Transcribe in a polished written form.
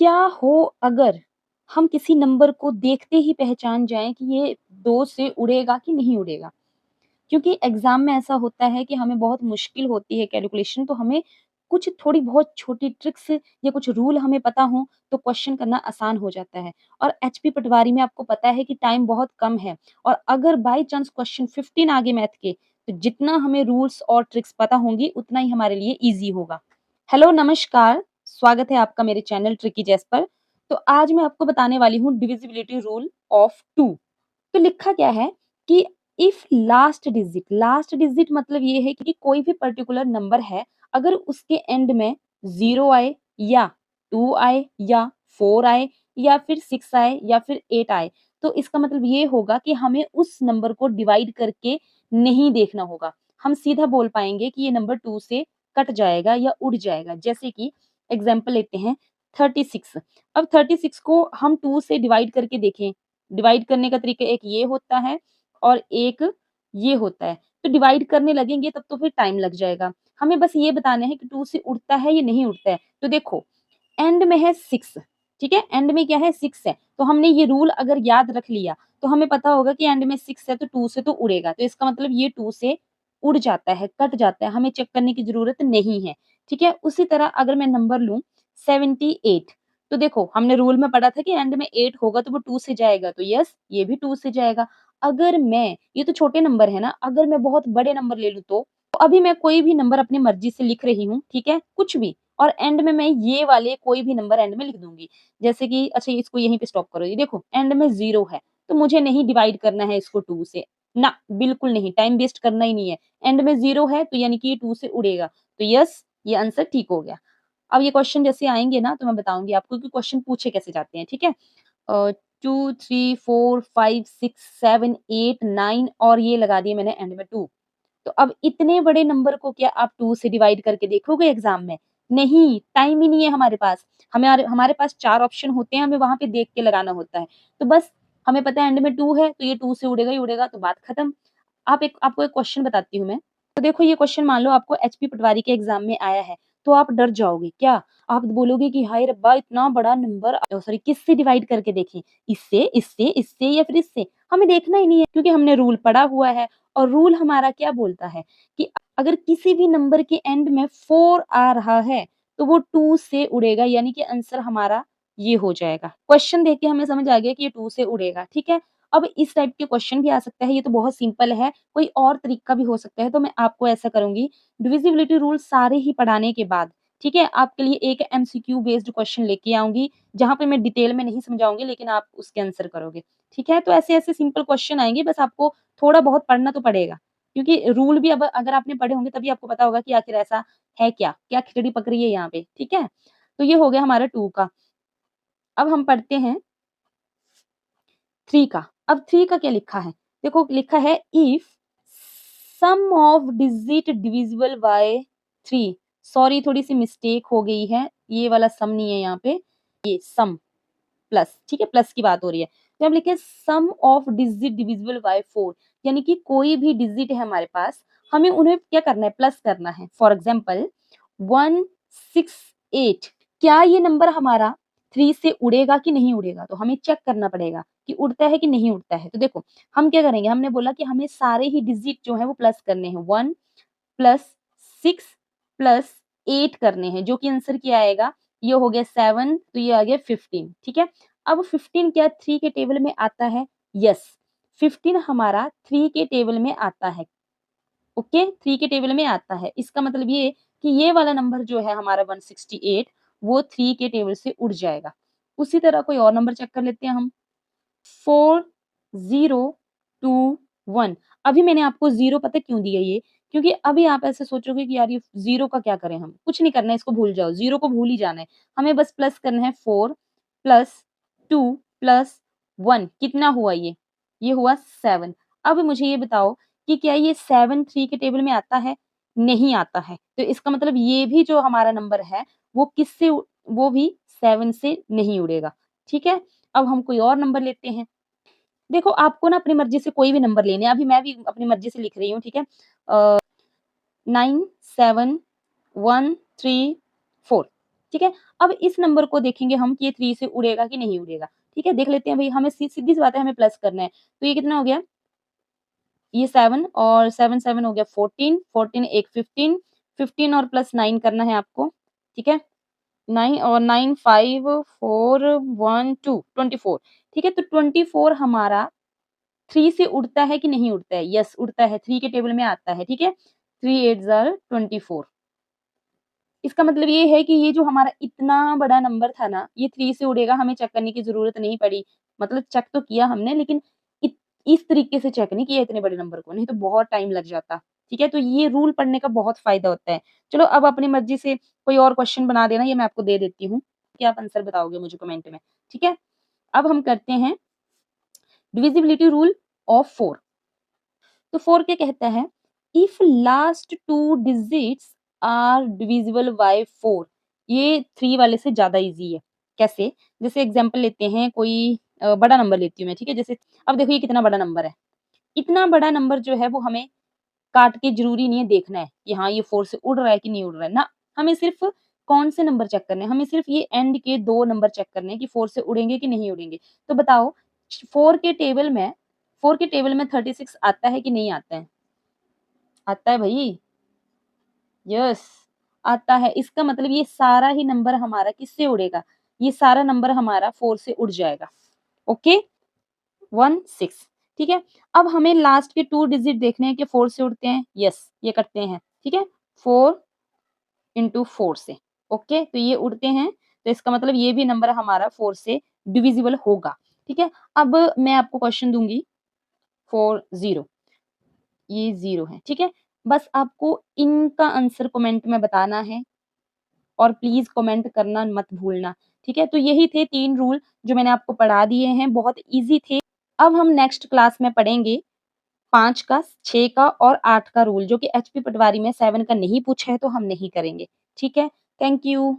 क्या हो अगर हम किसी नंबर को देखते ही पहचान जाएँ कि ये 2 से उड़ेगा कि नहीं उड़ेगा? क्योंकि एग्ज़ाम में ऐसा होता है कि हमें बहुत मुश्किल होती है कैलकुलेशन, तो हमें कुछ थोड़ी बहुत छोटी ट्रिक्स या कुछ रूल हमें पता हों, तो क्वेश्चन करना आसान हो जाता है। और एचपी पटवारी में आपको पता है कि टाइम बहुत कम है और अगर बाय चांस क्वेश्चन 15 आ गए मैथ के, तो जितना हमें रूल्स और ट्रिक्स पता होंगी, उतना ही हमारे लिए ईज़ी होगा। हेलो, नमस्कार, स्वागत है आपका मेरे चैनल ट्रिकी चेस पर। तो आज मैं आपको बताने वाली हूँ डिविजिबिलिटी रूल ऑफ 2। तो लिखा क्या है कि इफ लास्ट डिजिट मतलब ये है कि कोई भी पर्टिकुलर नंबर है, अगर उसके एंड में 0 आए या 2 आए या 4 आए या फिर 6 आए या फिर 8 आए, तो इसका मतलब ये होगा कि हमें उस नंबर को डिवाइड करके नहीं देखना होगा। हम सीधा बोल पाएँगे कि ये नंबर 2 से कट जाएगा या उड़ जाएगा। जैसे कि एग्ज़ाम्पल लेते हैं 36। अब 36 को हम 2 से डिवाइड करके देखें, डिवाइड करने का तरीका एक ये होता है और एक ये होता है। तो डिवाइड करने लगेंगे तब तो फिर टाइम लग जाएगा। हमें बस ये बताना है कि 2 से उड़ता है या नहीं उड़ता है। तो देखो एंड में है 6, ठीक है? एंड में क्या है 6 है। तो हमने ये रूल अगर याद रख लिया, तो हमें पता होगा कि एंड में 6 है तो 2 से तो उड़ेगा। तो इसका मतलब ये 2 से उड़ जाता है, कट जाता है, हमें चेक करने की ज़रूरत नहीं है, ठीक है? उसी तरह अगर मैं नंबर लूँ 78, तो देखो हमने रूल में पढ़ा था कि एंड में 8 होगा तो वो 2 से जाएगा, तो यस ये भी 2 से जाएगा। अगर मैं ये तो छोटे नंबर है ना, अगर मैं बहुत बड़े नंबर ले लूँ तो अभी मैं कोई भी नंबर अपनी मर्ज़ी से लिख रही हूँ, ठीक है? कुछ भी और एंड में मैं ये वाले कोई भी नंबर एंड में लिख दूँगी। जैसे कि अच्छा इसको यहीं पे स्टॉप करो, ये देखो एंड में 0 है, तो मुझे नहीं डिवाइड करना है इसको 2 से, ना बिल्कुल नहीं, टाइम वेस्ट करना ही नहीं है। एंड में 0 है तो यानी कि ये 2 से उड़ेगा, तो यस ये आंसर ठीक हो गया। अब ये क्वेश्चन जैसे आएँगे ना तो मैं बताऊँगी आपको कि क्वेश्चन पूछे कैसे जाते हैं, ठीक है? 2, 3, 4, 5, 6, 7, 8, 9 और ये लगा दिए मैंने एंड में 2। तो अब इतने बड़े नंबर को क्या आप 2 से डिवाइड करके देखोगे एग्ज़ाम में? नहीं, टाइम ही नहीं है हमारे पास। हमारे हमारे पास 4 ऑप्शन होते हैं, हमें वहाँ पे देख के लगाना होता है। तो बस हमें पता है एंड में 2 है, तो ये 2 से उड़ेगा ही उड़ेगा, तो बात खत्म। आपको एक क्वेश्चन बताती हूँ मैं। तो देखो ये क्वेश्चन मान लो आपको एचपी पटवारी के एग्ज़ाम में आया है, तो आप डर जाओगे। क्या? आप बोलोगे कि हाय रब्बा इतना बड़ा नंबर सॉरी किससे डिवाइड करके देखें? इससे, इससे, इससे या फिर इससे? हमें देखना ही नहीं है क्योंकि हमने रूल पढ़ा हुआ है और रूल हमारा क्या बोलता है कि अगर किसी भी नंबर के एंड में 4 आ रहा है, तो वो 2 से उड़ेगा यानी कि आंसर हमारा ये हो जाएगा। क्वेश्चन देख के हमें समझ आ गया कि ये 2 से उड़ेगा, ठीक है? अब इस टाइप के क्वेश्चन भी आ सकता है, ये तो बहुत सिंपल है, कोई और तरीका भी हो सकता है, तो मैं आपको ऐसा करूँगी, डिविजिबिलिटी रूल सारे ही पढ़ाने के बाद, ठीक है? आपके लिए एक एमसीक्यू बेस्ड क्वेश्चन लेके आऊँगी, जहाँ पे मैं डिटेल में नहीं समझाऊँगी लेकिन आप उसके आंसर करोगे, ठीक है? तो ऐसे-ऐसे सिंपल क्वेश्चन आएँगे, बस आपको थोड़ा बहुत पढ़ना तो पड़ेगा, क्योंकि रूल भी अब अगर आपने पढ़े होंगे तभी आपको पता होगा कि आखिर ऐसा है क्या? क्या खिचड़ी पक रही है यहाँ पे, ठीक है? तो ये हो गया हमारा 2 का। अब हम पढ़ते हैं 3 का। अब 3 का क्या लिखा है? देखो लिखा है if sum of digit divisible by 3। Sorry थोड़ी-सी मिस्टेक हो गई है, ये वाला सम नहीं है यहाँ पे, ये सम प्लस, ठीक है? प्लस की बात हो रही है। तो हम लिखें सम ऑफ डिजिट डिविजिबल बाय 4 यानी कि कोई भी डिजिट है हमारे पास, हमें उन्हें क्या करना है? प्लस करना है। फॉर एग्ज़ाम्पल 168 क्या ये नंबर हमारा 3 से उड़ेगा कि नहीं उड़ेगा? तो हमें चेक करना पड़ेगा कि उड़ता है कि नहीं उड़ता है। तो देखो, हम क्या करेंगे? हमने बोला कि हमें सारे ही डिजिट जो हैं वो प्लस करने हैं। 1 प्लस 6 प्लस 8 करने हैं, जो कि आंसर क्या आएगा? ये हो गया 7 तो ये आ गया 15 ठीक है? अब 15 क्या 3 के टेबल में आता है? यस, 15 हमारा 3 के टेबल में आता है। ओके, 3 के टेबल में आता है। इसका मतलब ये कि ये वाला नंबर जो है हमारा 168 वो 3 के टेबल से उड़ जाएगा। उसी तरह कोई और नंबर चेक कर लेते हैं हम। 4021 अभी मैंने आपको 0 पता है क्यों दिया ये? क्योंकि अभी आप ऐसे सोचोगे कि यार ये 0 का क्या करें हम? कुछ नहीं करना है इसको भूल जाओ, 0 को भूल ही जाना है। हमें बस प्लस करना है 4 प्लस 2 प्लस 1 कितना हुआ ये? ये हुआ 7। अब मुझे ये बताओ कि क्या ये 7 3 के टेबल में आता है? नहीं आता है। तो इसका मतलब ये भी जो हमारा नंबर है वो किससे वो भी 7 से नहीं उड़ेगा। ठीक है? अब हम कोई और नंबर लेते हैं। देखो आपको ना अपनी मर्ज़ी से कोई भी नंबर लेने हैं, अभी मैं भी अपनी मर्ज़ी से लिख रही हूँ, ठीक है? 9 7 1 3 4 ठीक है? अब इस नंबर को देखेंगे हम कि ये 3 से उड़ेगा कि नहीं उड़ेगा, ठीक है? देख लेते हैं भई, हमें सीधी सी बात है, हमें प्लस करना है। तो ये कितना हो गया? ये 7 और 7 7 हो गया 14, 14 एक 15, 15 और प्लस 9 करना है आपको, ठीक है? 9 और 9 5 4 1 2 24, ठीक है? तो 24 हमारा 3 से उड़ता है कि नहीं उड़ता है? यस, उड़ता है, 3 के टेबल में आता है, ठीक है? 3 8 ज़ार 24। इसका मतलब ये है कि ये जो हमारा इतना बड़ा नंबर था ना, ये 3 से उड़ेगा, हमें चेक करने की ज़रूरत नहीं पड़ी। मतलब चेक तो किया हमने, लेकिन इत इस तरीके से चेक नहीं किया इतने बड़े नंबर को, नहीं तो बहुत टाइम लग जाता। ठीक है? तो ये रूल पढ़ने का बहुत फ़ायदा होता है। चलो अब अपनी मर्ज़ी से कोई और क्वेश्चन बना देना, ये मैं आपको दे देती हूँ, कि आप आंसर बताओगे मुझे कमेंट में। ठीक है? अब हम करते हैं डिविजिबिलिटी रूल ऑफ 4। तो 4 क्या कहता है? If last 2 digits are divisible by 4, ये 3 वाले से ज़्यादा ईज़ी है। कैसे? जैसे एग्ज़ाम्पल लेते हैं, कोई बड़ा नंबर लेती हूँ मैं, ठीक है? जैसे अब देखो ये कितना बड़ा नंबर है। इतना बड़ा नंबर जो है वो हमें काट के ज़रूरी नहीं है देखना है कि हाँ, ये 4 से उड़ रहा है कि नहीं उड़ रहा है। ना, हमें सिर्फ़ कौन से नंबर चेक करने हैं, हमें सिर्फ़ ये एंड के 2 नंबर चेक करने हैं कि 4 से उड़ेंगे कि नहीं उड़ेंगे। तो बताओ, 4 के टेबल में 4 के टेबल में 36 आता है कि नहीं आता है? आता है भई, यस, आता है। इसका मतलब ये सारा ही नंबर हमारा किससे उड़ेगा? ये सारा नंबर हमारा 4 से उड़ जाएगा। ओके? 1 6, ठीक है? अब हमें लास्ट के 2 डिजिट देखने हैं कि 4 से उड़ते हैं। यस, ये करते हैं, ठीक है? 4 इंटू 4 से, ओके? तो ये उड़ते हैं, तो इसका मतलब ये भी नंबर हमारा 4 से डिविजिबल होगा, ठीक है? अब मैं आपको क्वेश्चन दूँगी 4 0, ये 0 है, ठीक है? बस आपको इनका आंसर कमेंट में बताना है और प्लीज़ कमेंट करना मत भूलना, ठीक है? तो यही थे 3 रूल जो मैंने आपको पढ़ा दिए हैं, बहुत ईज़ी थे। अब हम नेक्स्ट क्लास में पढ़ेंगे 5 का, 6 का और 8 का रूल, जो कि एचपी पटवारी में 7 का नहीं पूछा है, तो हम नहीं करेंगे, ठीक है? Thank you.